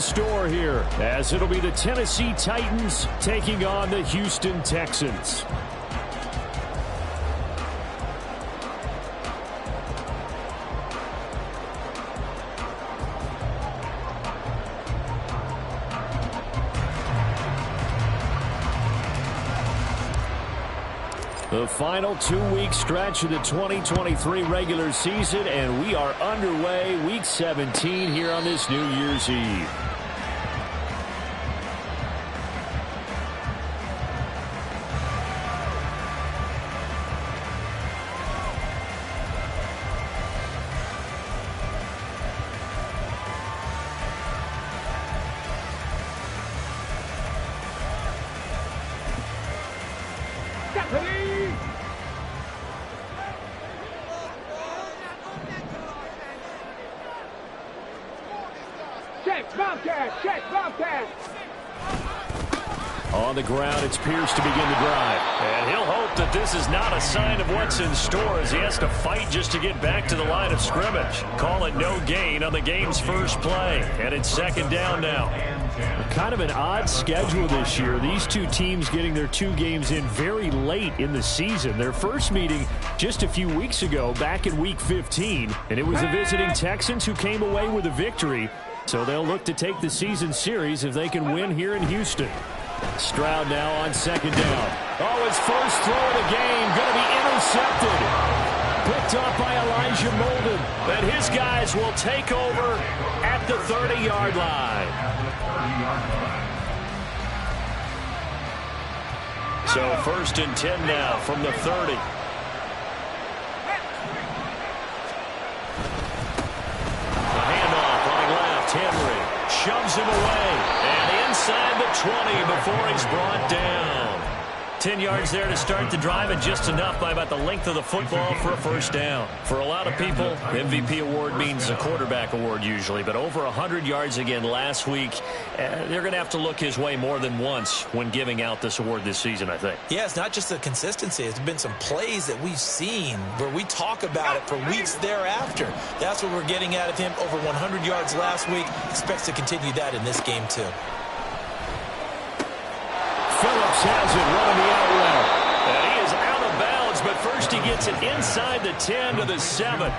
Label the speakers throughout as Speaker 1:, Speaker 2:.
Speaker 1: store here, as it'll be the Tennessee Titans taking on the Houston Texans. The final 2-week stretch of the 2023 regular season, and we are underway week 17 here on this New Year's Eve. On the ground, it's Pierce to begin the drive. And he'll hope that this is not a sign of what's in store as he has to fight just to get back to the line of scrimmage. Call it no gain on the game's first play. And it's second down now. Kind of an odd schedule this year. These two teams getting their 2 games in very late in the season. Their first meeting just a few weeks ago back in week 15. And it was the visiting Texans who came away with a victory. So they'll look to take the season series if they can win here in Houston. Stroud now on second down. Oh, his first throw of the game going to be intercepted. Picked up by Elijah Molden. And his guys will take over at the 30-yard line. So first and 10 now from the 30. A handoff running left. Henry shoves him away. And inside the 20 before he's brought down. 10 yards there to start the drive, and just enough by about the length of the football for a first down. For a lot of people, MVP award means a quarterback award usually, but over 100 yards again last week, they're going to have to look his way more than once when giving out this award this season, I think.
Speaker 2: Yeah, it's not just the consistency. It's been some plays that we've seen where we talk about it for weeks thereafter. That's what we're getting out of him. Over 100 yards last week. Expects to continue that in this game, too.
Speaker 1: Phillips has it running the out route. And he is out of bounds, but first he gets it inside the 10 to the 7.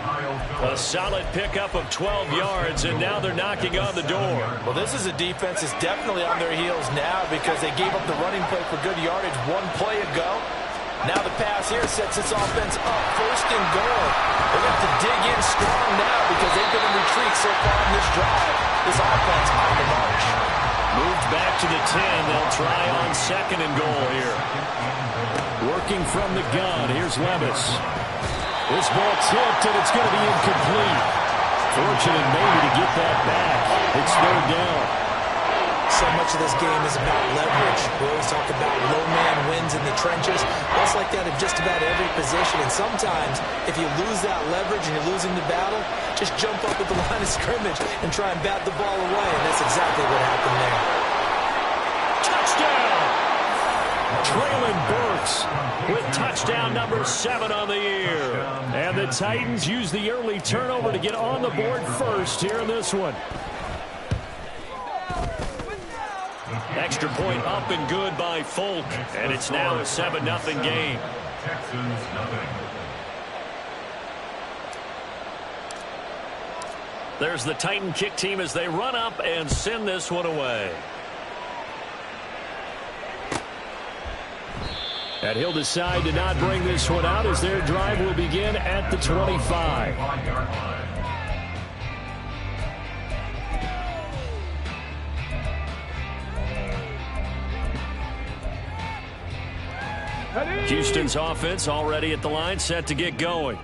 Speaker 1: A solid pickup of 12 yards, and now they're knocking on the door.
Speaker 2: Well, this is a defense that's definitely on their heels now because they gave up the running play for good yardage 1 play ago. Now the pass here sets this offense up. First and goal. They have to dig in strong now because they've been in retreat so far in this drive. This offense on the march.
Speaker 1: Moved back to the 10. They'll try on second and goal here. Working from the gun. Here's Levis. This ball tipped, and it's going to be incomplete. Fortunate maybe to get that back. It's third down.
Speaker 2: So much of this game is about leverage. We always talk about low man wins in the trenches. That's like that in just about every position. And sometimes, if you lose that leverage and you're losing the battle, just jump up at the line of scrimmage and try and bat the ball away. And that's exactly what happened there.
Speaker 1: Touchdown! Traylon Burks with touchdown number 7 on the year. And the Titans use the early turnover to get on the board first here in this one. Extra point up and good by Folk. And it's now a 7-0 game. There's the Titan kick team as they run up and send this one away. And he'll decide to not bring this one out as their drive will begin at the 25. Houston's offense already at the line, set to get going.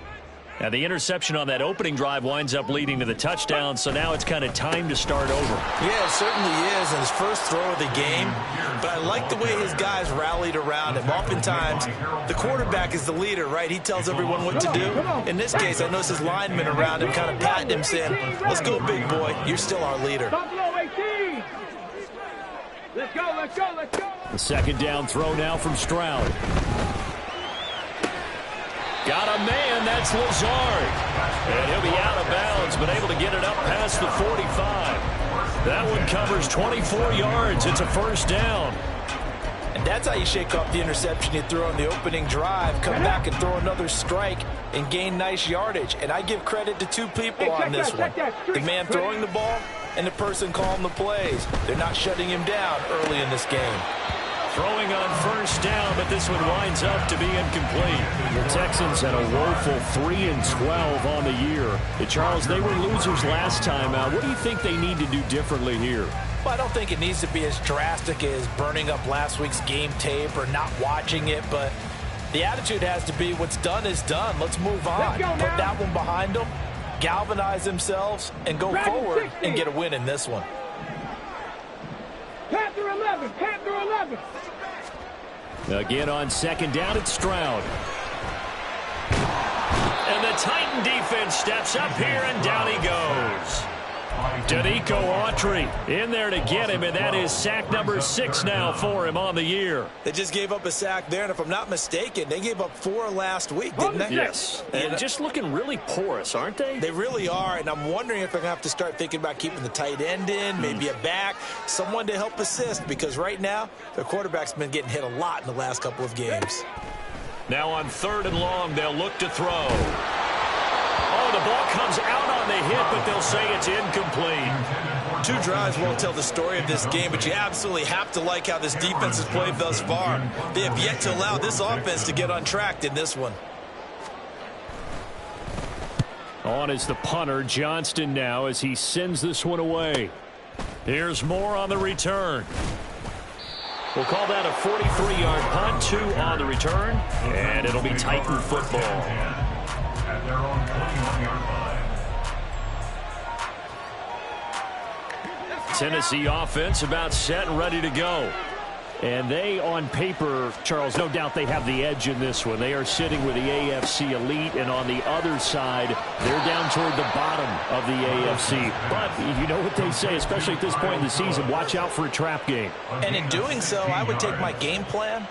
Speaker 1: Now the interception on that opening drive winds up leading to the touchdown, so now it's kind of time to start over.
Speaker 2: Yeah, it certainly is, and his first throw of the game. But I like the way his guys rallied around him. Oftentimes, the quarterback is the leader, right? He tells everyone what to do. In this case, I noticed his linemen around him kind of patting him, saying, let's go, big boy. You're still our leader.
Speaker 3: Let's go, let's go, let's go.
Speaker 1: The second down throw now from Stroud. Got a man, that's Lazard. And he'll be out of bounds, but able to get it up past the 45. That one covers 24 yards. It's a first down.
Speaker 2: And that's how you shake off the interception you threw on the opening drive. Come back and throw another strike and gain nice yardage. And I give credit to two people on this one. The man throwing the ball and the person calling the plays. They're not shutting him down early in this game.
Speaker 1: Throwing on first down, but this one winds up to be incomplete. The Texans had a woeful 3-12 on the year. Charles, they were losers last time out. What do you think they need to do differently here?
Speaker 2: Well, I don't think it needs to be as drastic as burning up last week's game tape or not watching it, but the attitude has to be what's done is done. Let's move on. Put that one behind them, galvanize themselves, and go forward and get a win in this one.
Speaker 3: Panther 11, Panther 11.
Speaker 1: Again on second down, it's Stroud. And the Titan defense steps up here, and down he goes. Danico Autry in there to get him, and that is sack number 6 now for him on the year.
Speaker 2: They just gave up a sack there, and if I'm not mistaken, they gave up 4 last week, didn't they?
Speaker 1: Yes. And just looking really porous, aren't they?
Speaker 2: They really are, and I'm wondering if they're going to have to start thinking about keeping the tight end in, maybe a back, someone to help assist, because right now, their quarterback's been getting hit a lot in the last couple of games.
Speaker 1: Now on 3rd and long, they'll look to throw. Oh, the ball comes out on the hit, but they'll say it's incomplete.
Speaker 2: 2 drives won't tell the story of this game, but you absolutely have to like how this defense has played thus far. They have yet to allow this offense to get untracked in this one.
Speaker 1: On is the punter, Johnston, now as he sends this one away. Here's more on the return. We'll call that a 43-yard punt, 2 on the return, and it'll be Titan football. At their own 21-yard line. Tennessee offense about set and ready to go. And they, on paper, Charles, no doubt they have the edge in this one. They are sitting with the AFC elite, and on the other side, they're down toward the bottom of the AFC. But you know what they say, especially at this point in the season, watch out for a trap game.
Speaker 2: And in doing so, I would take my game plan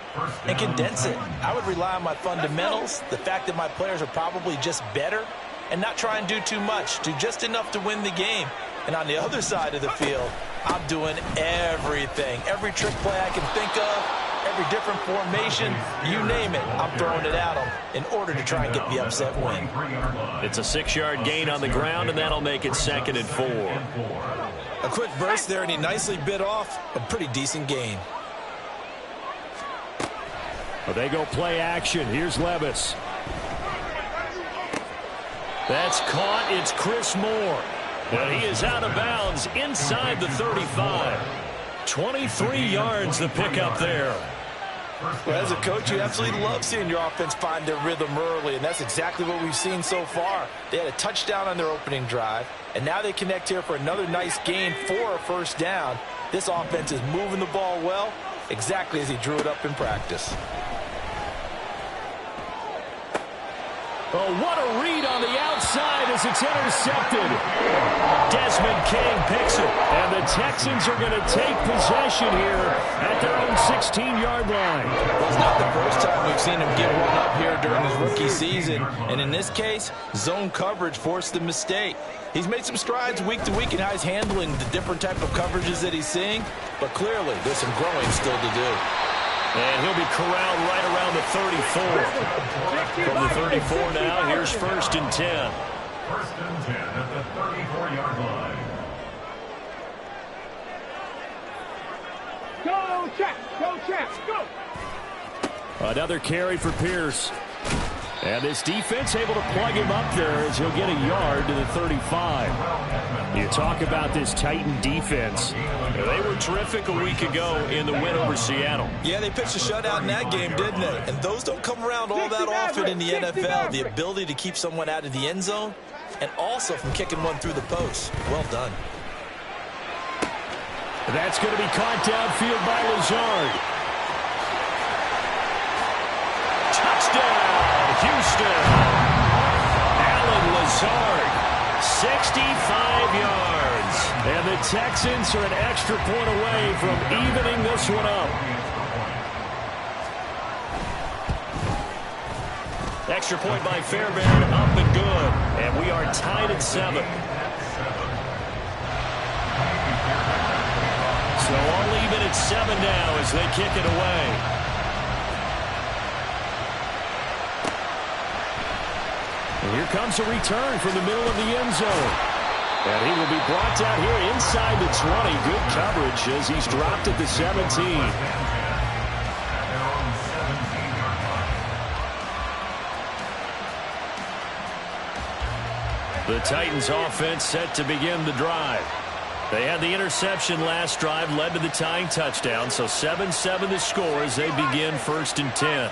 Speaker 2: and condense it. I would rely on my fundamentals, the fact that my players are probably just better, and not try and do too much, do just enough to win the game. And on the other side of the field, I'm doing everything. Every trick play I can think of, every different formation, you name it, I'm throwing it at them in order to try and get the upset win.
Speaker 1: It's a 6-yard gain on the ground, and that'll make it 2nd and 4.
Speaker 2: A quick burst there, and he nicely bit off a pretty decent gain.
Speaker 1: Well, they go play action. Here's Levis. That's caught. It's Chris Moore. And he is out of bounds inside the 35. 23 yards the pickup there.
Speaker 2: Well, as a coach, you absolutely love seeing your offense find their rhythm early, and that's exactly what we've seen so far. They had a touchdown on their opening drive, and now they connect here for another nice gain for a first down. This offense is moving the ball well, exactly as he drew it up in practice.
Speaker 1: Oh, what a read on the outside as it's intercepted. Desmond King picks it, and the Texans are going to take possession here at their own 16-yard line.
Speaker 2: Well, it's not the first time we've seen him get one up here during his rookie season, and in this case, zone coverage forced the mistake. He's made some strides week to week in how he's handling the different type of coverages that he's seeing, but clearly there's some growing still to do.
Speaker 1: And he'll be corralled right around the 34. From the 34 now, here's 1st and 10. 1st and 10 at the 34-yard line.
Speaker 3: Go, Chaps, go.
Speaker 1: Another carry for Pierce. And this defense able to plug him up there as he'll get a yard to the 35. You talk about this Titan defense. They were terrific a week ago in the win over Seattle.
Speaker 2: Yeah, they pitched a shutout in that game, didn't they? And those don't come around all that often in the NFL. The ability to keep someone out of the end zone and also from kicking one through the post. Well done.
Speaker 1: That's going to be caught downfield by Lazard. Touchdown, Houston. Alan Lazard, 65 yards. And the Texans are an extra point away from evening this one up. Extra point by Fairbairn, up and good. And we are tied at 7. So all even at 7 now as they kick it away. And here comes a return from the middle of the end zone. And he will be brought down here inside the 20. Good coverage as he's dropped at the 17. The Titans offense set to begin the drive. They had the interception last drive, led to the tying touchdown. So 7-7 the score as they begin 1st and 10.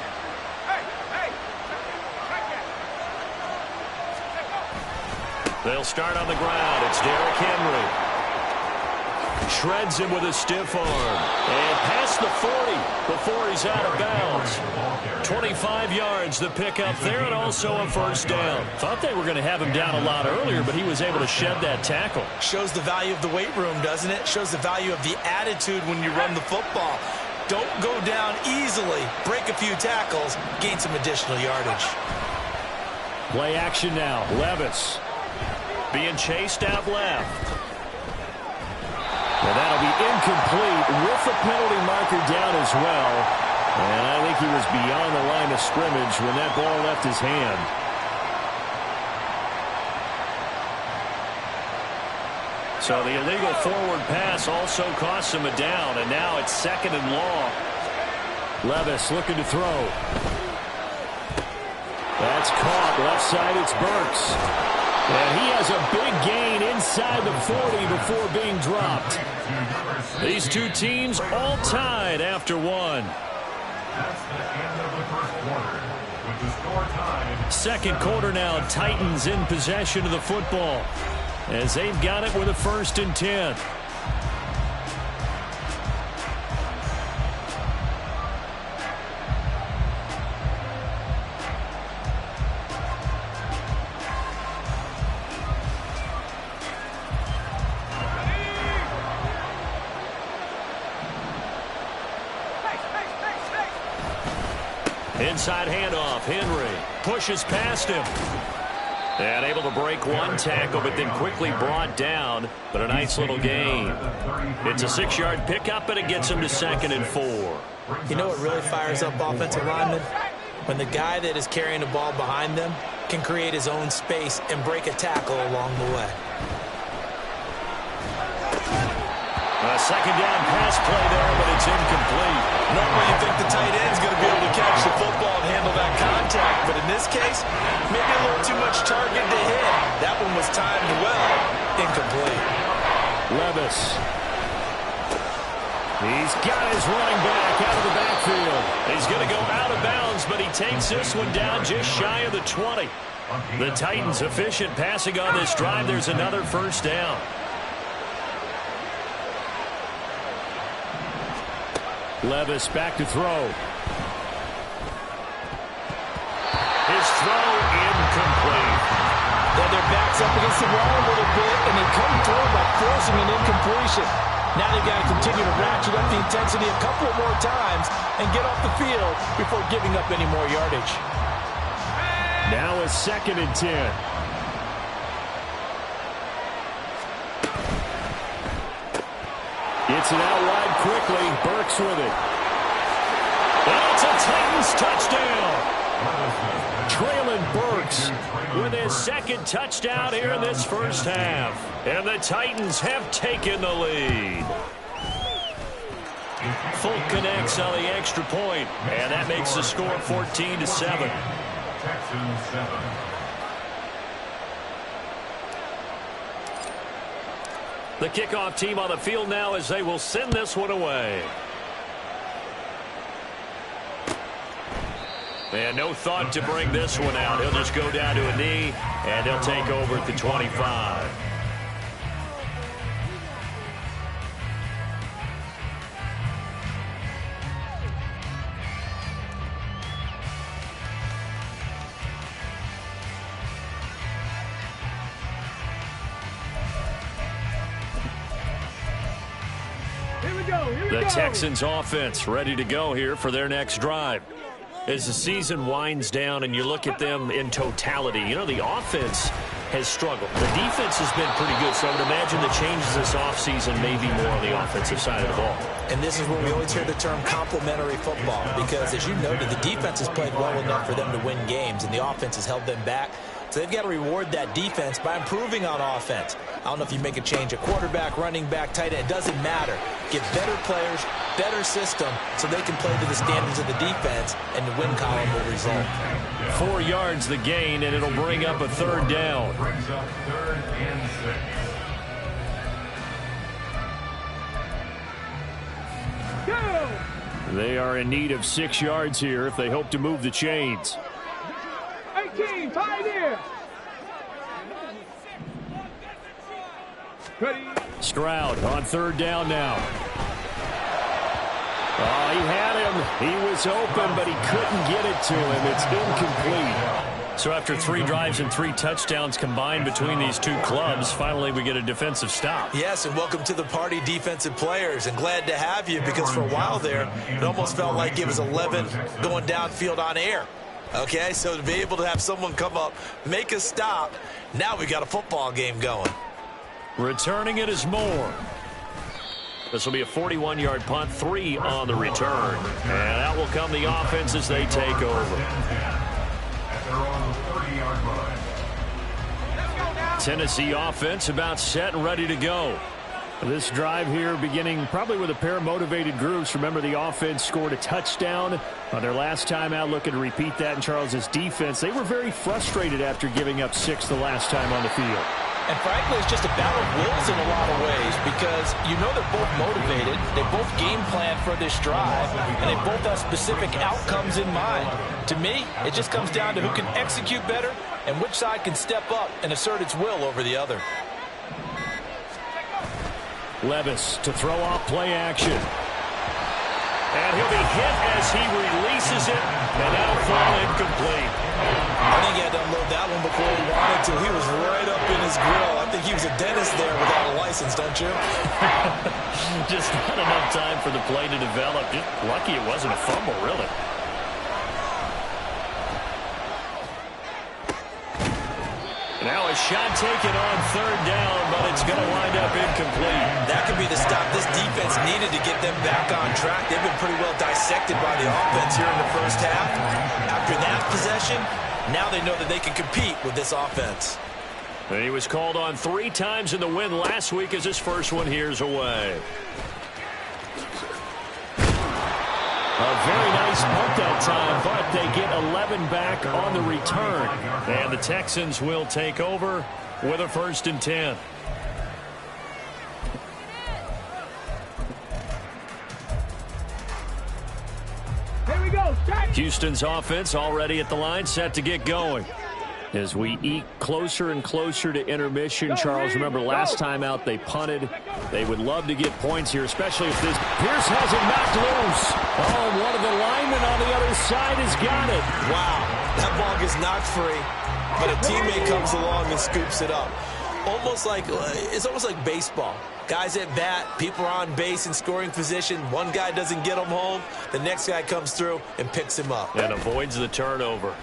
Speaker 1: They'll start on the ground. It's Derrick Henry. Shreds him with a stiff arm. And past the 40 before he's out of bounds. 25 yards the pickup there, and also a 1st down. Thought they were going to have him down a lot earlier, but he was able to shed that tackle.
Speaker 2: Shows the value of the weight room, doesn't it? Shows the value of the attitude when you run the football. Don't go down easily. Break a few tackles. Gain some additional yardage.
Speaker 1: Play action now. Levis being chased out left. And that'll be incomplete with the penalty marker down as well. And I think he was beyond the line of scrimmage when that ball left his hand. So the illegal forward pass also costs him a down. And now it's 2nd and long. Levis looking to throw. That's caught. Left side, it's Burks. And he has a big gain inside the 40 before being dropped. These two teams all tied after one. Second quarter now, Titans in possession of the football as they've got it with a 1st and 10. Inside handoff, Henry pushes past him. And able to break one tackle, but then quickly brought down. But a nice little gain. It's a 6-yard pickup, and it gets him to 2nd and 4.
Speaker 2: You know what really fires up offensive linemen? When the guy that is carrying the ball behind them can create his own space and break a tackle along the way.
Speaker 1: A 2nd down pass play there, but it's incomplete.
Speaker 2: Normally you think the tight end's going to be able to catch the football and handle that contact, but in this case, maybe a little too much target to hit. That one was timed well. Incomplete.
Speaker 1: Levis. He's got his running back out of the backfield. He's going to go out of bounds, but he takes this one down just shy of the 20. The Titans efficient passing on this drive. There's another 1st down. Levis back to throw. His throw incomplete.
Speaker 2: Well, their back's up against the wall a little bit, and they come through by forcing an incompletion. Now they've got to continue to ratchet up the intensity a couple more times and get off the field before giving up any more yardage.
Speaker 1: Now a 2nd and 10. Gets it out wide quickly. Burks with it. And it's a Titans touchdown. Traylon Burks with his 2nd touchdown here in this 1st half. And the Titans have taken the lead. Full connects on the extra point, and that makes the score 14-7. The kickoff team on the field now as they will send this one away. And no thought to bring this one out. He'll just go down to a knee, and he'll take over at the 25. The Texans offense ready to go here for their next drive. As the season winds down and you look at them in totality, you know, the offense has struggled. The defense has been pretty good, so I would imagine the changes this offseason may be more on the offensive side of the ball.
Speaker 2: And this is where we always hear the term complementary football, because as you noted, the defense has played well enough for them to win games, and the offense has held them back. So they've got to reward that defense by improving on offense. I don't know if you make a change at quarterback, running back, tight end. It doesn't matter. Get better players, better system, so they can play to the standards of the defense, and the win column will result.
Speaker 1: 4 yards the gain, and it'll bring up a third down.
Speaker 4: Brings up 3rd and 6.
Speaker 3: Go!
Speaker 1: They are in need of 6 yards here if they hope to move the chains.
Speaker 3: 18, pioneer. Ready.
Speaker 1: Stroud on 3rd down now. Oh, he had him. He was open, but he couldn't get it to him. It's incomplete. So after 3 drives and 3 touchdowns combined between these two clubs, finally we get a defensive stop.
Speaker 2: Yes, and welcome to the party, defensive players, and glad to have you, because for a while there, it almost felt like it was 11 going downfield on air. Okay, so to be able to have someone come up, make a stop, now we got a football game going.
Speaker 1: Returning it is Moore. This will be a 41-yard punt, 3 on the return. And out will come the offense as they take over.
Speaker 4: They're on the 30-yard line.
Speaker 1: Tennessee offense about set and ready to go. This drive here beginning probably with a pair of motivated groups. Remember, the offense scored a touchdown on their last time out. Looking to repeat that in Charles's defense. They were very frustrated after giving up 6 the last time on the field.
Speaker 2: And frankly, it's just a battle of wills in a lot of ways, because you know they're both motivated, they both game plan for this drive, and they both have specific outcomes in mind. To me, it just comes down to who can execute better and which side can step up and assert its will over the other.
Speaker 1: Levis to throw off play action. And he'll be hit as he releases it, and that'll fall incomplete.
Speaker 2: I think he had to unload that one before he wanted to. He was right up in his grill. I think he was a dentist there without a license, don't you?
Speaker 1: Just not enough time for the play to develop. Just lucky it wasn't a fumble, really. Now a shot taken on 3rd down, but it's going to wind up incomplete.
Speaker 2: That could be the stop this defense needed to get them back on track. They've been pretty well dissected by the offense here in the first half. After that possession, now they know that they can compete with this offense.
Speaker 1: And he was called on 3 times in the win last week as his first one here's away. A very nice punt that time, but they get 11 back on the return. And the Texans will take over with a 1st and 10.
Speaker 3: Here we go. Stretch.
Speaker 1: Houston's offense already at the line, set to get going. As we eke closer and closer to intermission, Charles, remember last time out they punted. They would love to get points here, especially if this Pierce has it knocked loose. Oh, and one of the linemen on the other side has got it.
Speaker 2: Wow, that ball gets knocked free, but a teammate comes along and scoops it up. It's almost like baseball. Guys at bat, people are on base in scoring position. One guy doesn't get him home. The next guy comes through and picks him up.
Speaker 1: And avoids the turnover.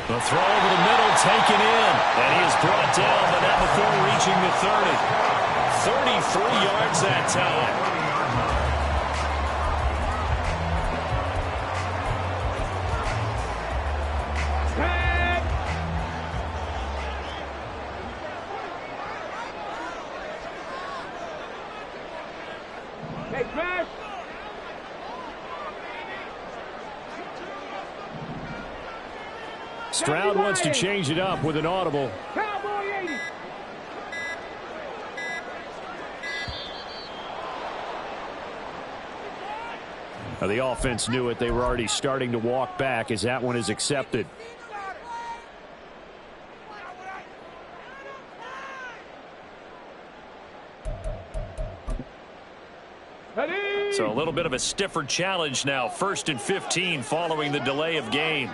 Speaker 1: The throw over the middle taken in. And he is brought down, but not before reaching the 30. 33 yards that time.
Speaker 3: Hey, smash.
Speaker 1: Stroud wants to change it up with an audible.
Speaker 3: Cowboy 80.
Speaker 1: Now, the offense knew it. They were already starting to walk back as that one is accepted.
Speaker 3: Ready.
Speaker 1: So a little bit of a stiffer challenge now. 1st and 15 following the delay of game.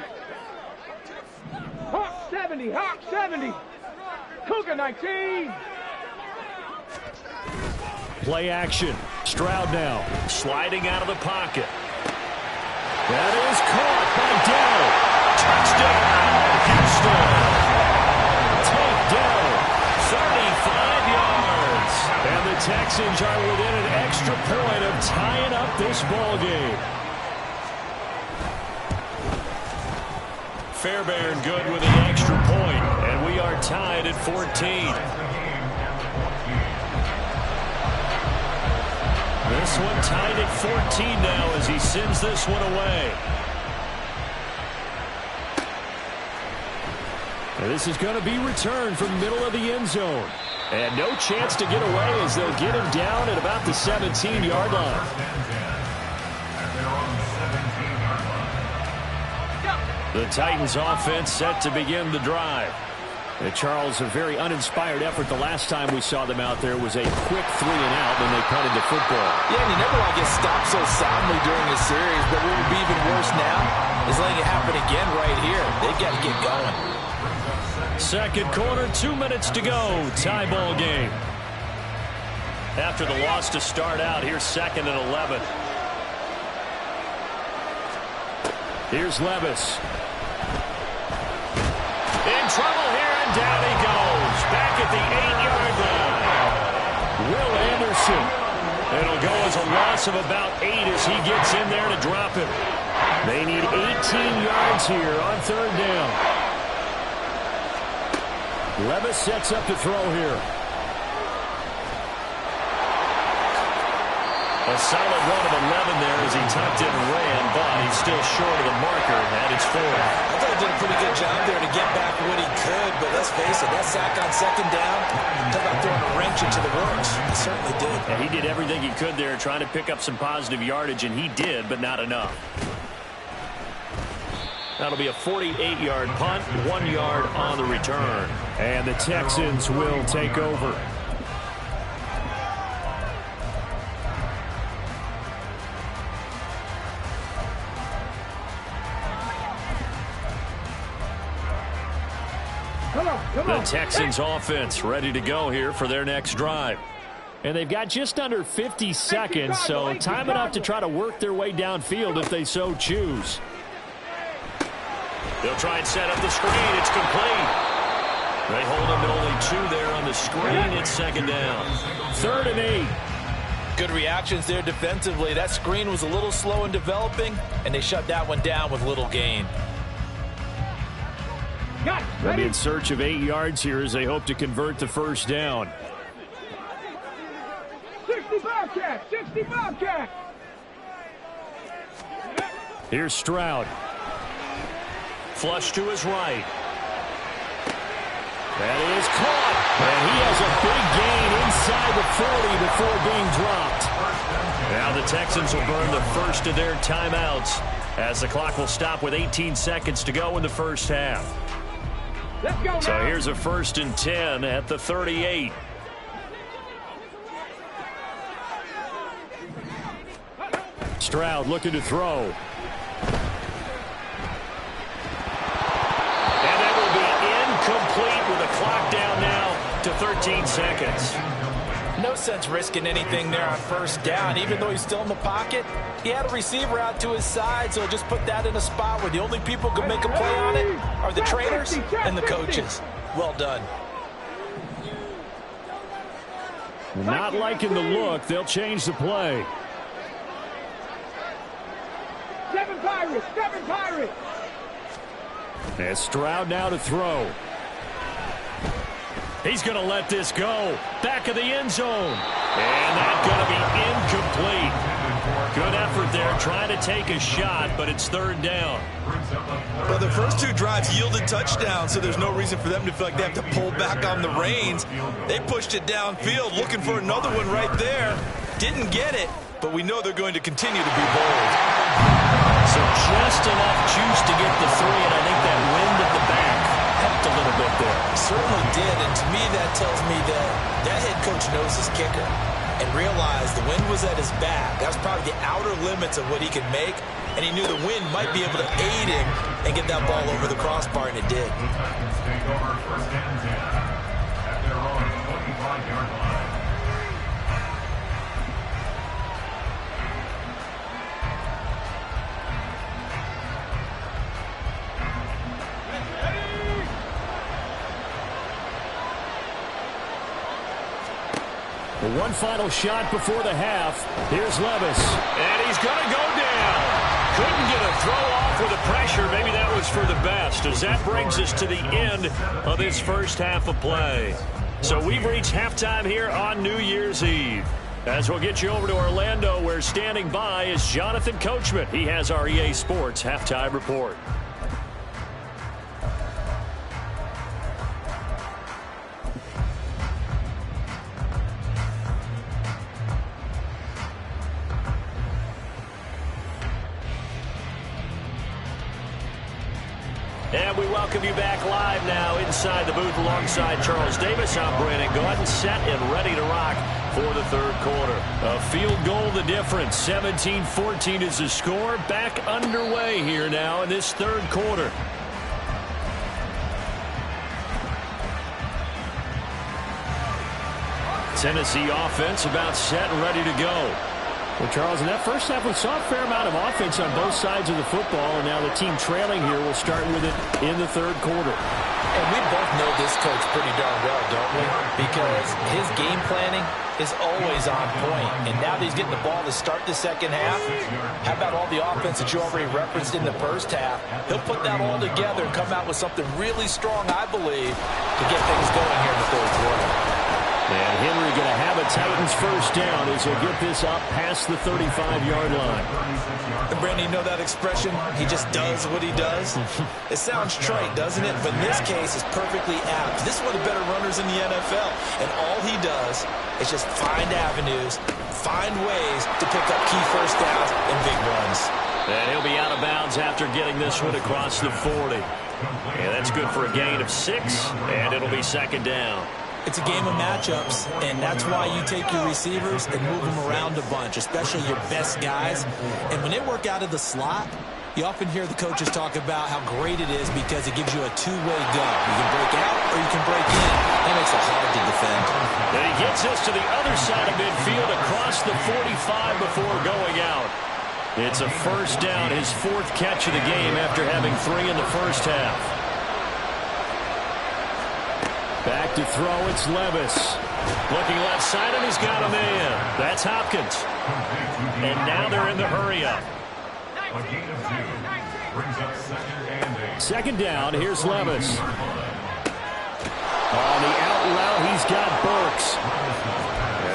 Speaker 3: Hawk 70. Hawk 70. Cougar 19.
Speaker 1: Play action. Stroud now. Sliding out of the pocket. That is caught by Dell. Touchdown, Houston. Texans are within an extra point of tying up this ball game. Fairbairn good with an extra point, and we are tied at 14. This one tied at 14 now as he sends this one away. And this is going to be returned from middle of the end zone. And no chance to get away as they'll get him down at about the 17-yard line. The Titans offense set to begin the drive. And Charles, a very uninspired effort. The last time we saw them out there was a quick 3-and-out when they punted the football.
Speaker 2: Yeah, and you never want to get stopped so soundly during a series. But what would be even worse now is letting it happen again right here. They've got to get going.
Speaker 1: Second quarter, 2 minutes to go. Tie ball game. After the loss to start out, here's 2nd and 11. Here's Levis. In trouble here, and down he goes. Back at the 8-yard line. Will Anderson. It'll go as a loss of about 8 as he gets in there to drop him. They need 18 yards here on 3rd down. Levis sets up to throw here. A solid run of 11 there as he tucked it and ran, but he's still short of the marker at its 4th.
Speaker 2: I thought he did a pretty good job there to get back what he could, but let's face it, that sack on 2nd down, talk about throwing a wrench into the works. He certainly did.
Speaker 1: And he did everything he could there trying to pick up some positive yardage, and he did, but not enough. That'll be a 48-yard punt, 1 yard on the return. And the Texans will take over. The Texans offense ready to go here for their next drive. And they've got just under 50 seconds, so time enough to try to work their way downfield if they so choose. They'll try and set up the screen. It's complete. They hold him to only 2 there on the screen. It's 2nd down. 3rd and 8.
Speaker 2: Good reactions there defensively. That screen was a little slow in developing, and they shut that one down with little gain.
Speaker 1: They'll be in search of 8 yards here as they hope to convert the 1st down.
Speaker 3: 60 Bobcat! 60 Bobcat!
Speaker 1: Here's Stroud. Flush to his right. That is caught. And he has a big gain inside the 40 before being dropped. Now the Texans will burn the first of their timeouts as the clock will stop with 18 seconds to go in the 1st half.
Speaker 3: Let's go now.
Speaker 1: So here's a 1st and 10 at the 38. Stroud looking to throw. And that will be incomplete with a clock down now to 13 seconds.
Speaker 2: No sense risking anything there on 1st down. Even though he's still in the pocket, he had a receiver out to his side, so just put that in a spot where the only people who can make a play on it are the trainers and the coaches. Well done.
Speaker 1: Not liking the look. They'll change the play.
Speaker 3: 7 Pirates! 7 Pirates!
Speaker 1: And Stroud now to throw. He's going to let this go. Back of the end zone. And that's going to be incomplete. Good effort there trying to take a shot, but it's 3rd down.
Speaker 5: Well, the first 2 drives yielded touchdowns, so there's no reason for them to feel like they have to pull back on the reins. They pushed it downfield, looking for another one right there. Didn't get it, but we know they're going to continue to be bold.
Speaker 1: So just enough juice to get the 3, and I think that wind at the back helped a little bit there.
Speaker 2: Certainly did, and to me that tells me that that head coach knows his kicker and realized the wind was at his back. That was probably the outer limits of what he could make, and he knew the wind might be able to aid him and get that ball over the crossbar, and it did.
Speaker 4: Take over 1st and 10 at their own 25-yard line.
Speaker 1: One final shot before the half. Here's Levis. And he's going to go down. Couldn't get a throw off with the pressure. Maybe that was for the best, as that brings us to the end of this first half of play. So we've reached halftime here on New Year's Eve. As we'll get you over to Orlando, where standing by is Jonathan Coachman. He has our EA Sports halftime report. And we welcome you back live now inside the booth alongside Charles Davis. I'm Brandon Gaudin, set and ready to rock for the third quarter. A field goal the difference. 17-14 is the score. Back underway here now in this third quarter. Tennessee offense about set and ready to go. Well, Charles, in that first half, we saw a fair amount of offense on both sides of the football, and now the team trailing here will start with it in the third quarter.
Speaker 2: And we both know this coach pretty darn well, don't we? Because his game planning is always on point. And now that he's getting the ball to start the second half, how about all the offense that you already referenced in the first half? He'll put that all together and come out with something really strong, I believe, to get things going here in the third quarter.
Speaker 1: And Henry going to have a Titans first down as he'll get this up past the 35-yard line.
Speaker 2: And Brandon, you know that expression? He just does what he does? It sounds trite, doesn't it? But in this case, it's perfectly apt. This is one of the better runners in the NFL. And all he does is just find avenues, find ways to pick up key first downs and big runs.
Speaker 1: And he'll be out of bounds after getting this one across the 40. And that's good for a gain of 6, and it'll be second down.
Speaker 2: It's a game of matchups, and that's why you take your receivers and move them around a bunch, especially your best guys. And when they work out of the slot, you often hear the coaches talk about how great it is because it gives you a two-way go. You can break out or you can break in. That makes it hard to defend.
Speaker 1: And he gets us to the other side of midfield across the 45 before going out. It's a first down, his 4th catch of the game after having 3 in the first half. Back to throw, it's Levis. Looking left side, and he's got a man. That's Hopkins. And now they're in the hurry-up.
Speaker 4: A gain of 2 brings up second and 8.
Speaker 1: Second down, here's Levis. On the out route, he's got Burks.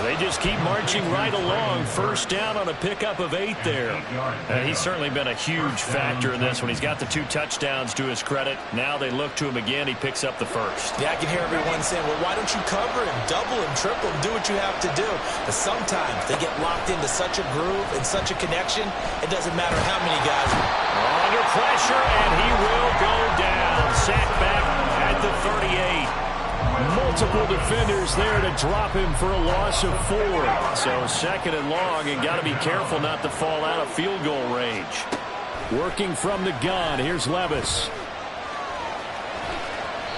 Speaker 1: They just keep marching right along. First down on a pickup of 8 there. He's certainly been a huge factor in this one. He's got the 2 touchdowns to his credit. Now they look to him again. He picks up the first.
Speaker 2: Yeah, I can hear everyone saying, well, why don't you cover him, double him, triple him, do what you have to do. But sometimes they get locked into such a groove and such a connection, it doesn't matter how many guys.
Speaker 1: Under pressure, and he will go down. Sacked back at the 38. Multiple defenders there to drop him for a loss of 4. So second and long, and got to be careful not to fall out of field goal range. Working from the gun, here's Levis.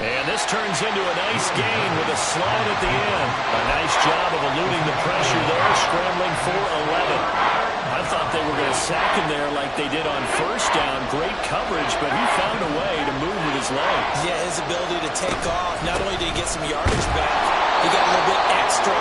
Speaker 1: And this turns into a nice gain with a slide at the end. A nice job of eluding the pressure there, scrambling for 11. I thought they were going to sack him there like they did on first down. Great coverage, but he found a way to move with his legs.
Speaker 2: Yeah, his ability to take off. Not only did he get some yardage back, he got a little bit extra.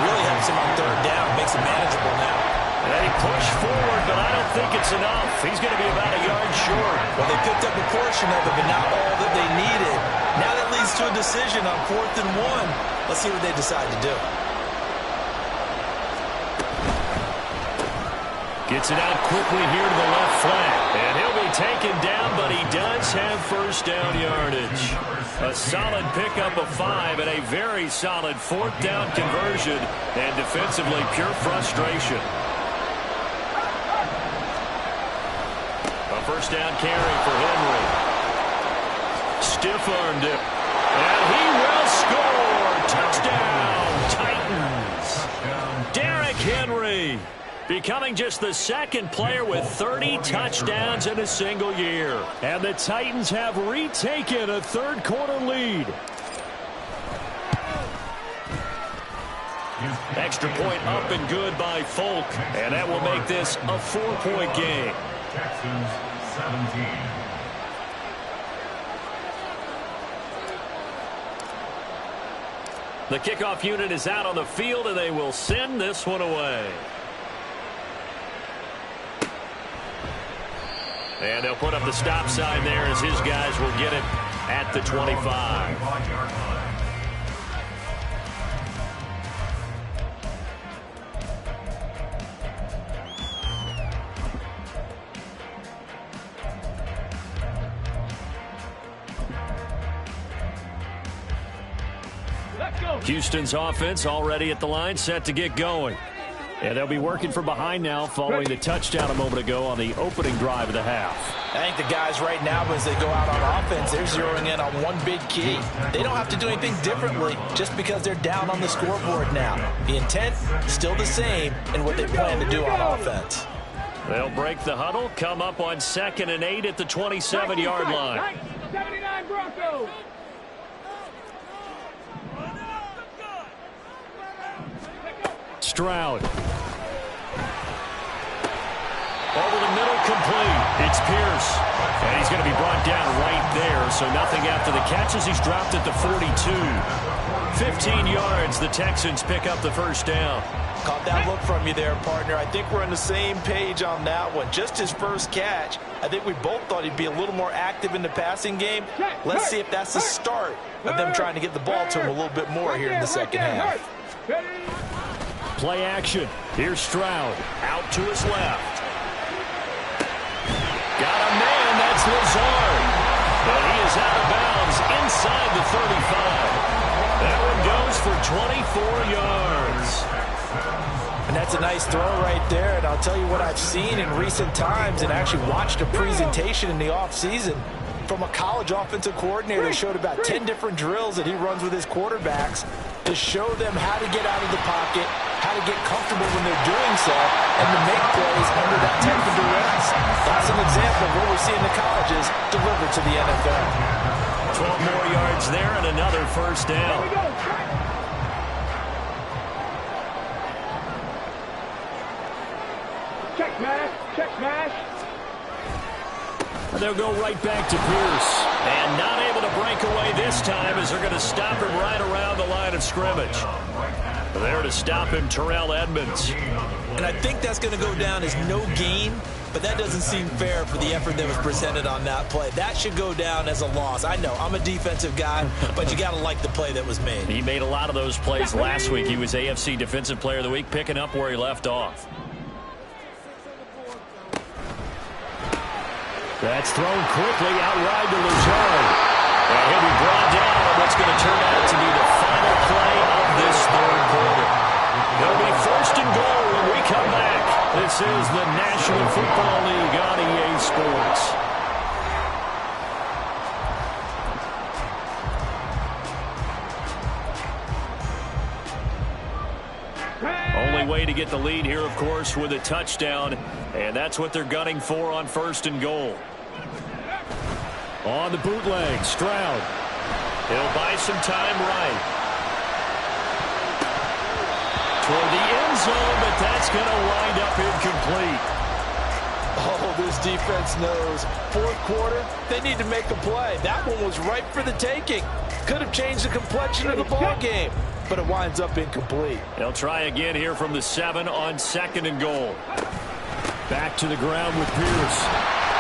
Speaker 2: Really helps him on third down. Makes it manageable now.
Speaker 1: They push forward, but I don't think it's enough. He's going to be about a yard short.
Speaker 2: Well, they picked up a portion of it, but not all that they needed. Now that leads to a decision on 4th and 1. Let's see what they decide to do.
Speaker 1: Gets it out quickly here to the left flank. And he'll be taken down, but he does have first down yardage. A solid pickup of 5 and a very solid 4th down conversion. And defensively, pure frustration. A first down carry for Henry. Stiff-armed it. And he will score. Touchdown, Titans. Derrick Henry, becoming just the 2nd player with 30 touchdowns in a single year. And the Titans have retaken a third quarter lead. Extra point up and good by Folk. And that will make this a 4-point game.
Speaker 4: Texans 17.
Speaker 1: The kickoff unit is out on the field, and they will send this one away. And they'll put up the stop sign there as his guys will get it at the 25. Houston's offense already at the line, set to get going. And they'll be working from behind now following the touchdown a moment ago on the opening drive of the half.
Speaker 2: I think the guys right now, as they go out on offense, they're zeroing in on one big key. They don't have to do anything differently just because they're down on the scoreboard now. The intent, still the same in what they plan to do on offense.
Speaker 1: They'll break the huddle, come up on 2nd and 8 at the 27-yard line.
Speaker 3: 79 Broncos.
Speaker 1: Stroud. Over the middle, complete. It's Pierce. And he's going to be brought down right there, so nothing after the catches. He's dropped at the 42. 15 yards, the Texans pick up the first down.
Speaker 2: Caught that look from you there, partner. I think we're on the same page on that one. Just his first catch. I think we both thought he'd be a little more active in the passing game. Let's see if that's the start of them trying to get the ball to him a little bit more here in the second half.
Speaker 1: Play action. Here's Stroud. Out to his left. Got a man. That's Lazard. But he is out of bounds inside the 35. That one goes for 24 yards.
Speaker 2: And that's a nice throw right there. And I'll tell you what I've seen in recent times and actually watched a presentation in the offseason from a college offensive coordinator that showed about 10 different drills that he runs with his quarterbacks to show them how to get out of the pocket, how to get comfortable when they're doing so, and to make plays under that type of duress. That's an example of what we're seeing the colleges deliver to the NFL.
Speaker 1: 12 more yards there and another first down.
Speaker 3: Check smash, check smash.
Speaker 1: And they'll go right back to Pierce. And not able to break away this time as they're going to stop him right around the line of scrimmage. There to stop him, Terrell Edmonds.
Speaker 2: And I think that's going to go down as no gain, but that doesn't seem fair for the effort that was presented on that play. That should go down as a loss. I know, I'm a defensive guy, but you got to like the play that was made.
Speaker 1: He made a lot of those plays last week. He was AFC Defensive Player of the Week, picking up where he left off. That's thrown quickly out wide to Lazard. And he'll be brought down on what's going to turn out to be the final play of this third quarter. It'll be 1st and goal when we come back. This is the National Football League on EA Sports. Only way to get the lead here, of course, with a touchdown. And that's what they're gunning for on 1st and goal. On the bootleg, Stroud. He'll buy some time right. Toward the end zone, but that's going to wind up incomplete.
Speaker 2: Oh, this defense knows. 4th quarter, they need to make a play. That one was ripe for the taking. Could have changed the complexion of the ball game, but it winds up incomplete.
Speaker 1: They'll try again here from the 7 on 2nd and goal. Back to the ground with Pierce.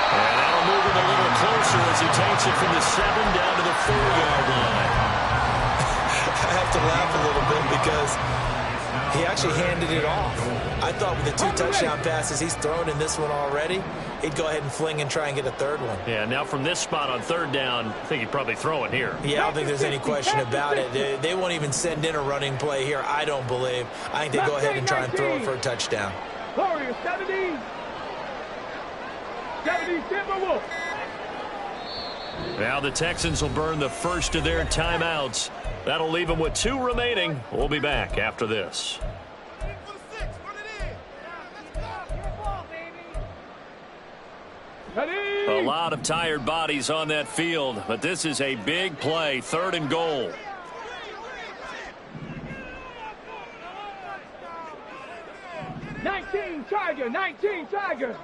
Speaker 1: And that'll move him a little closer as he takes it from the 7 down to the 4-yard line.
Speaker 2: I have to laugh a little bit because he actually handed it off. I thought with the 2 touchdown passes he's thrown in this one already, he'd go ahead and fling and try and get a 3rd one.
Speaker 1: Yeah, now from this spot on 3rd down, I think he'd probably throw it here.
Speaker 2: Yeah, I don't think there's any question about it. They won't even send in a running play here, I don't believe. I think they go ahead and try and throw it for a touchdown.
Speaker 3: Warriors 70. 70 Timberwolves.
Speaker 1: Now the Texans will burn the first of their timeouts. That'll leave them with 2 remaining. We'll be back after this. A lot of tired bodies on that field, but this is a big play, 3rd and goal.
Speaker 3: Tiger, 19 Tiger.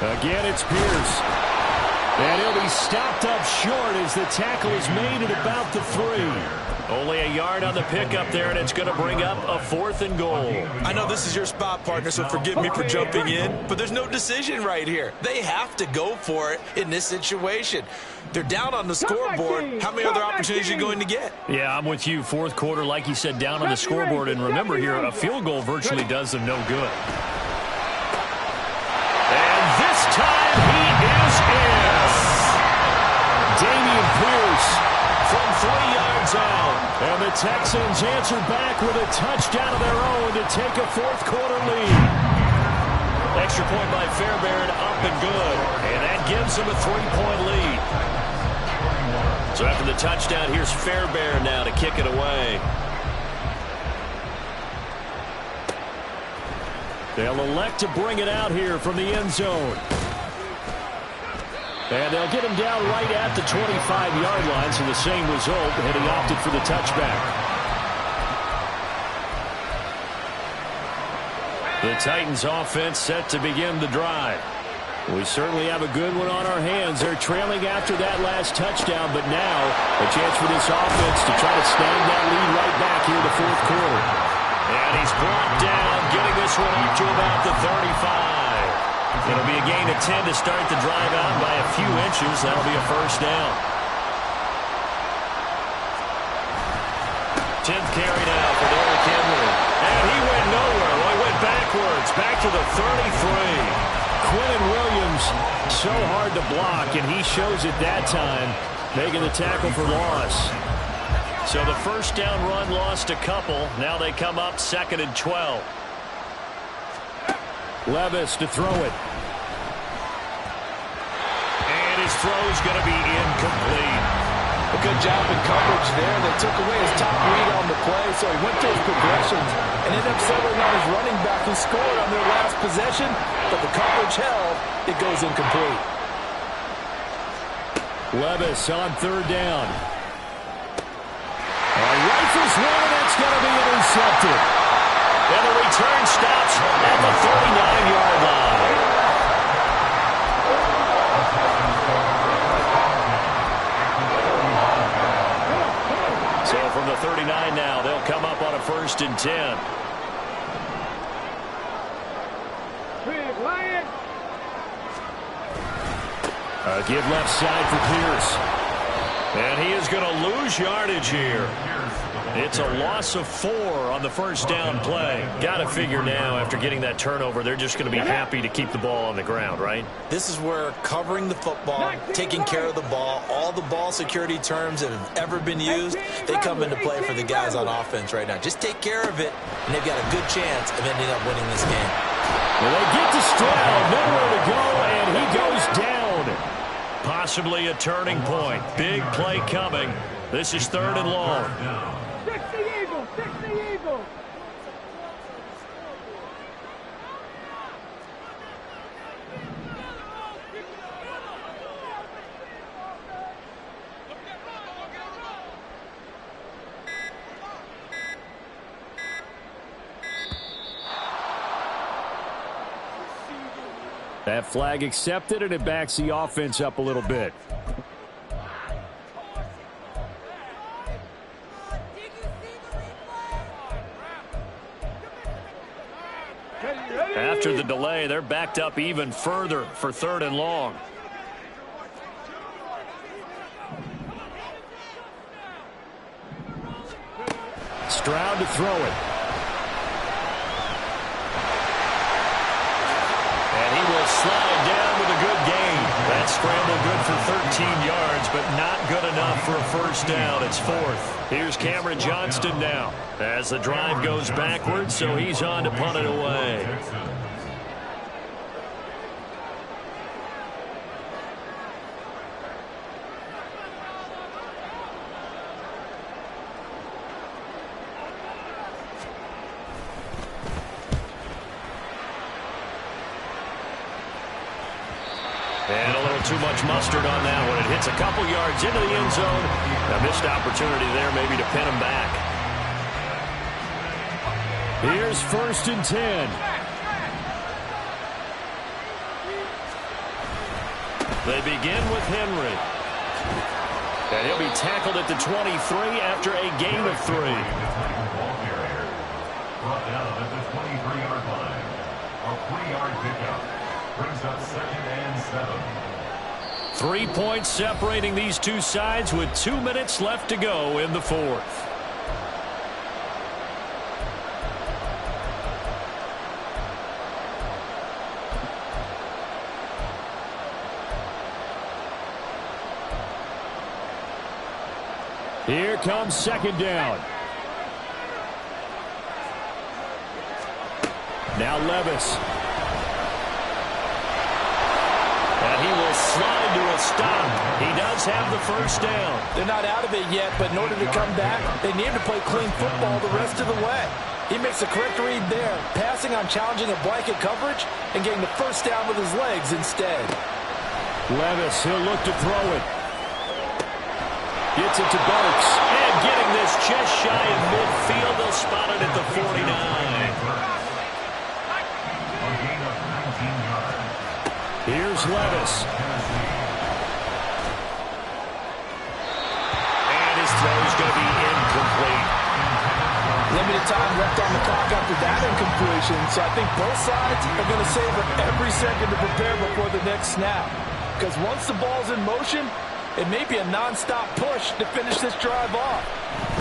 Speaker 1: Again, it's Pierce. And he'll be stopped up short as the tackle is made at about the 3. Only a yard on the pickup there, and it's going to bring up a 4th and goal.
Speaker 5: I know this is your spot, partner, so forgive me for jumping in, but there's no decision right here. They have to go for it in this situation. They're down on the scoreboard. How many other opportunities are you going to get?
Speaker 1: Yeah, I'm with you. Fourth quarter, like you said, down on the scoreboard. And remember here, a field goal virtually does them no good. And this time he is in. Damian Pierce from 3 yards out. And the Texans answer back with a touchdown of their own to take a fourth quarter lead. Extra point by Fairbairn, up and good. And that gives them a 3-point lead. So after the touchdown, here's Fairbairn now to kick it away. They'll elect to bring it out here from the end zone. And they'll get him down right at the 25-yard line, so the same result, and he opted for the touchback. The Titans offense set to begin the drive. We certainly have a good one on our hands. They're trailing after that last touchdown, but now a chance for this offense to try to snag that lead right back here in the fourth quarter. And he's brought down, getting this one up to about the 35. It'll be a gain of 10 to start the drive out by a few inches. That'll be a first down. 10th carry now for Derrick Henry. And he went nowhere. Well, he went backwards, back to the 33. Quinton Williams, so hard to block, and he shows it that time, making the tackle for loss. So the first down run lost a couple. Now they come up 2nd and 12. Levis to throw it. And his throw's going to be incomplete.
Speaker 2: A good job in coverage there. They took away his top read on the play, so he went through his progressions and ended up settling on his running back who scored on their last possession, but the coverage held. It goes incomplete.
Speaker 1: Levis on 3rd down. Rifles one, and that's going to be intercepted. And the return stops at the 39-yard line. So from the 39 now, they'll come up on a 1st and 10. Give left side for Pierce. And he is going to lose yardage here. It's a loss of 4 on the first down play. Got to figure now, after getting that turnover, they're just going to be happy to keep the ball on the ground, right?
Speaker 2: This is where covering the football, taking care of the ball, all the ball security terms that have ever been used, they come into play for the guys on offense right now. Just take care of it, and they've got a good chance of ending up winning this game.
Speaker 1: Well, they get to Stroud, nowhere to go, and he goes down. Possibly a turning point. Big play coming. This is 3rd and long.
Speaker 3: 60 Eagles, 60 Eagles.
Speaker 1: That flag accepted, and it backs the offense up a little bit. After the delay, they're backed up even further for 3rd and long. Stroud to throw it. And he will slide down with a good gain. That scramble good for 13 yards, but not good enough for a first down. It's 4th. Here's Cameron Johnston now as the drive goes backwards, so he's on to punt it away. And a little too much mustard on that one. It hits a couple yards into the end zone. A missed opportunity there maybe to pin him back. Here's 1st and 10. They begin with Henry. And he'll be tackled at the 23 after a gain of 3.
Speaker 4: Ball carrier brought down at the 23-yard line. A 3-yard pickup brings up 2nd and 7.
Speaker 1: 3 points separating these two sides with 2 minutes left to go in the 4th. Here comes 2nd down. Now Levis. And he will slide to a stop. He does have the first down.
Speaker 2: They're not out of it yet, but in order to come back, they need to play clean football the rest of the way. He makes a correct read there, passing on challenging a blanket coverage and getting the first down with his legs instead.
Speaker 1: Levis, he'll look to throw it. Gets it to Burks. And getting this just shy of midfield. They'll spot it at the 49. Here's Levis. And his throw is going to be incomplete.
Speaker 2: Limited time left on the clock after that incompletion, so I think both sides are going to savor every second to prepare before the next snap. Because once the ball's in motion, it may be a non-stop push to finish this drive off.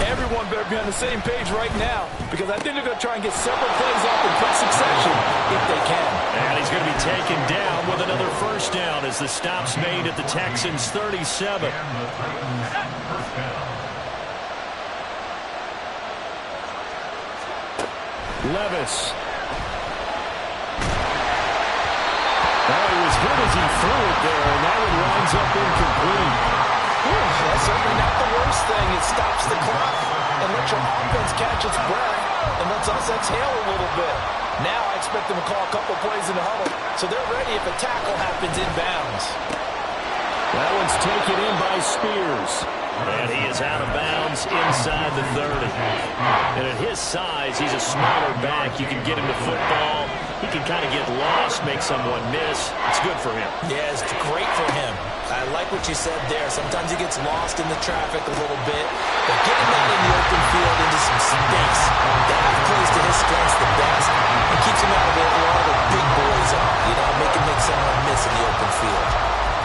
Speaker 2: Everyone better be on the same page right now, because I think they're going to try and get several plays off in quick succession if they can.
Speaker 1: And he's going to be taken down with another first down as the stop's made at the Texans' 37. Levis. Oh, he was hit as he threw it there, and that one winds up incomplete.
Speaker 2: That's certainly not the worst thing. It stops the clock and lets your offense catch its breath and lets us exhale a little bit. Now I expect them to call a couple plays in the huddle, so they're ready if a tackle happens inbounds.
Speaker 1: That one's taken in by Spears. And he is out of bounds inside the 30. And at his size, he's a smaller back. You can get him the football. He can kind of get lost, make someone miss. It's good for him.
Speaker 2: Yeah, it's great for him. I like what you said there. Sometimes he gets lost in the traffic a little bit. But getting that in the open field into some space, that plays to his strengths the best. It keeps him out of it where all the big boys are. You know, make someone miss in the open field.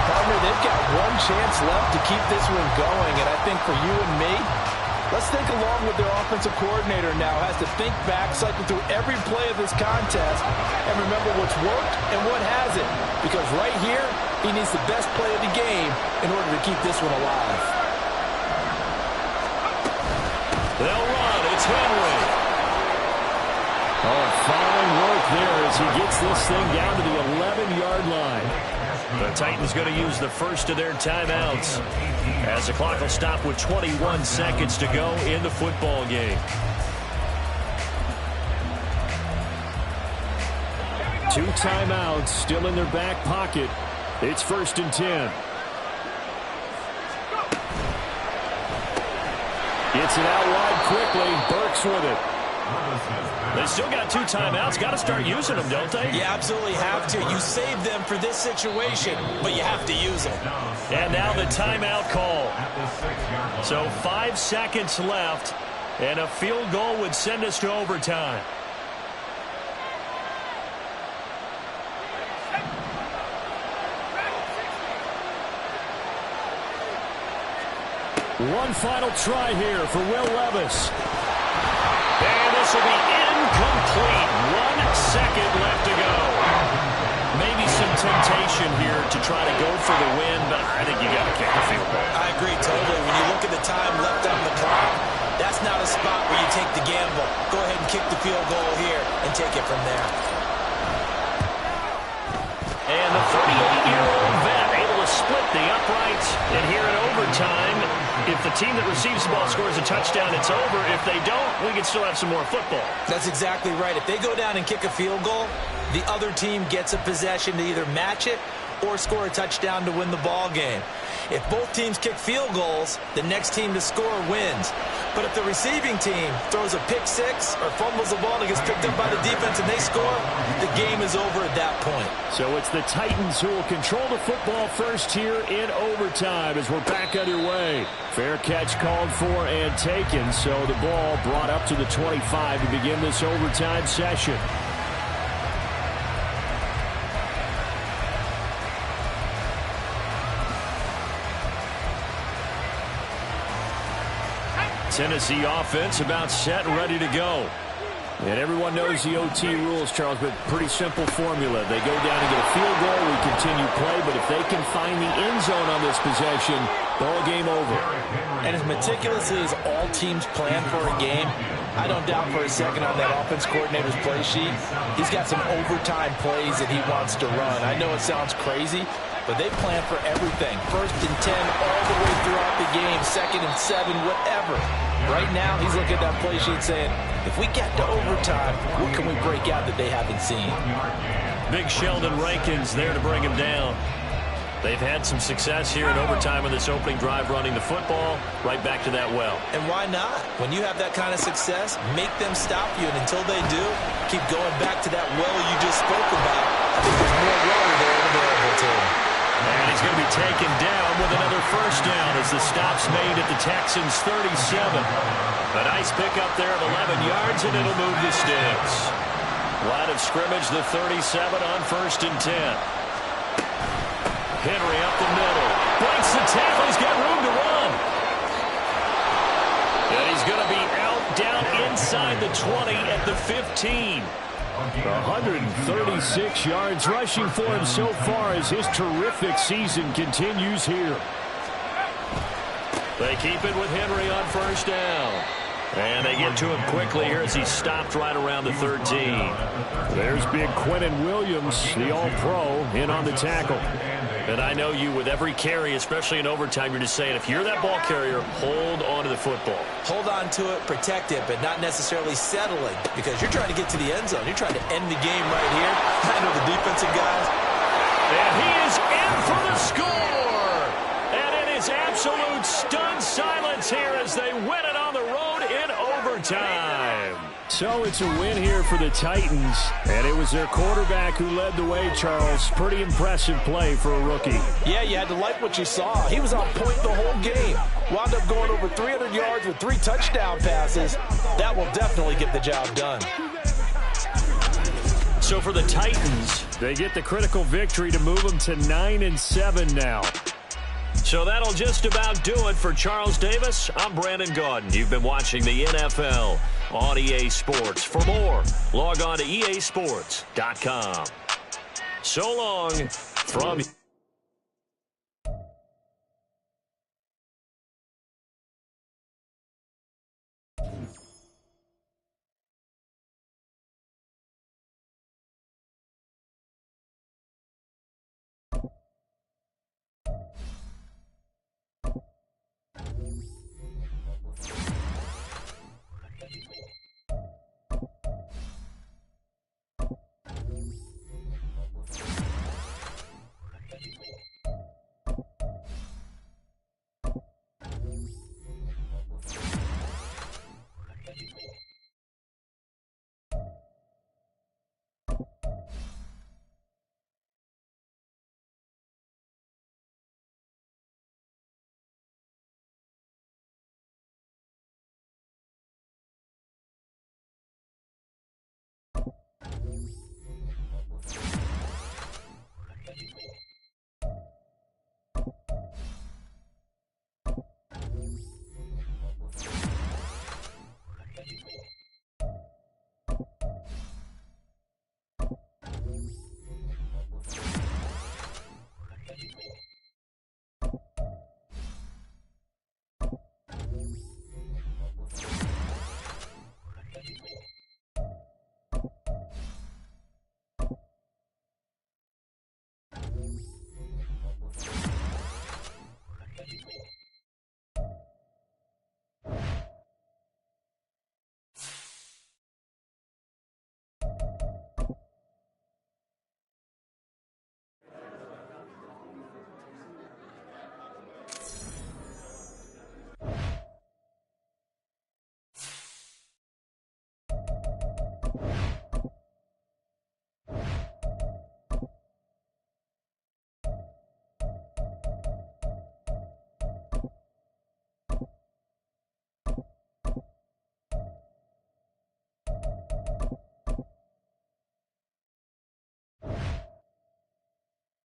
Speaker 2: Partner, they've got one chance left to keep this one going, and I think for you and me, let's think along with their offensive coordinator now has to think back, cycle through every play of this contest, and remember what's worked and what hasn't. Because right here, he needs the best play of the game in order to keep this one alive.
Speaker 1: They'll run. It's Henry. Oh, fine work there as he gets this thing down to the 11-yard line. The Titans going to use the first of their timeouts as the clock will stop with 21 seconds to go in the football game. 2 timeouts still in their back pocket. It's 1st and 10. Gets it out wide quickly. Burks with it. They still got 2 timeouts. Got to start using them, don't they?
Speaker 2: You absolutely have to. You save them for this situation, but you have to use them.
Speaker 1: And now the timeout call. So 5 seconds left, and a field goal would send us to overtime. One final try here for Will Levis. And this will be incomplete. 1 second left to go. Maybe some temptation here to try to go for the win, but I think you got to kick the field goal.
Speaker 2: I agree totally. When you look at the time left on the clock, that's not a spot where you take the gamble. Go ahead and kick the field goal here and take it from there.
Speaker 1: And the 38-year-old vet able to split the uprights. And here in overtime, if the team that receives the ball scores a touchdown, it's over. If they don't, we can still have some more football.
Speaker 2: That's exactly right. If they go down and kick a field goal, the other team gets a possession to either match it or score a touchdown to win the ball game. If both teams kick field goals, the next team to score wins. But if the receiving team throws a pick six or fumbles the ball and gets picked up by the defense and they score, the game is over at that point.
Speaker 1: So it's the Titans who will control the football first here in overtime as we're back underway. Fair catch called for and taken, so the ball brought up to the 25 to begin this overtime session. Tennessee offense about set and ready to go. And everyone knows the OT rules, Charles, but pretty simple formula. They go down and get a field goal, we continue play, but if they can find the end zone on this possession, ball game over.
Speaker 2: And as meticulously as all teams plan for a game, I don't doubt for a second on that offense coordinator's play sheet, he's got some overtime plays that he wants to run. I know it sounds crazy, but they plan for everything. 1st and 10 all the way throughout the game, 2nd and 7, whatever. Right now, he's looking at that play sheet saying, if we get to overtime, what can we break out that they haven't seen?
Speaker 1: Big Sheldon Rankins there to bring him down. They've had some success here in overtime on this opening drive running the football right back to that well.
Speaker 2: And why not? When you have that kind of success, make them stop you. And until they do, keep going back to that well you just spoke about. I think there's more water there available to him.
Speaker 1: And he's going to be taken down with another first down as the stop's made at the Texans' 37. A nice pickup there of 11 yards, and it'll move the sticks. Line of scrimmage, the 37 on 1st and 10. Henry up the middle. Breaks the tackle. He's got room to run. And he's going to be out down inside the 20 at the 15. 136 yards rushing for him so far as his terrific season continues here. They keep it with Henry on 1st down. And they get to him quickly here as he stopped right around the 13. There's big Quentin Williams, the All-Pro, in on the tackle. And I know you, with every carry, especially in overtime, you're just saying, if you're that ball carrier, hold on to the football.
Speaker 2: Hold on to it, protect it, but not necessarily settling, because you're trying to get to the end zone. You're trying to end the game right here. I know the defensive guys.
Speaker 1: And he is in for the score! And it is absolute stunned silence here as they win it on the road in overtime. So it's a win here for the Titans, and it was their quarterback who led the way, Charles. Pretty impressive play for a rookie.
Speaker 2: Yeah, you had to like what you saw. He was on point the whole game. Wound up going over 300 yards with 3 touchdown passes. That will definitely get the job done.
Speaker 1: So for the Titans, they get the critical victory to move them to 9-7 now. So that'll just about do it for Charles Davis. I'm Brandon Gaudin. You've been watching the NFL on EA Sports. For more, log on to easports.com. So long from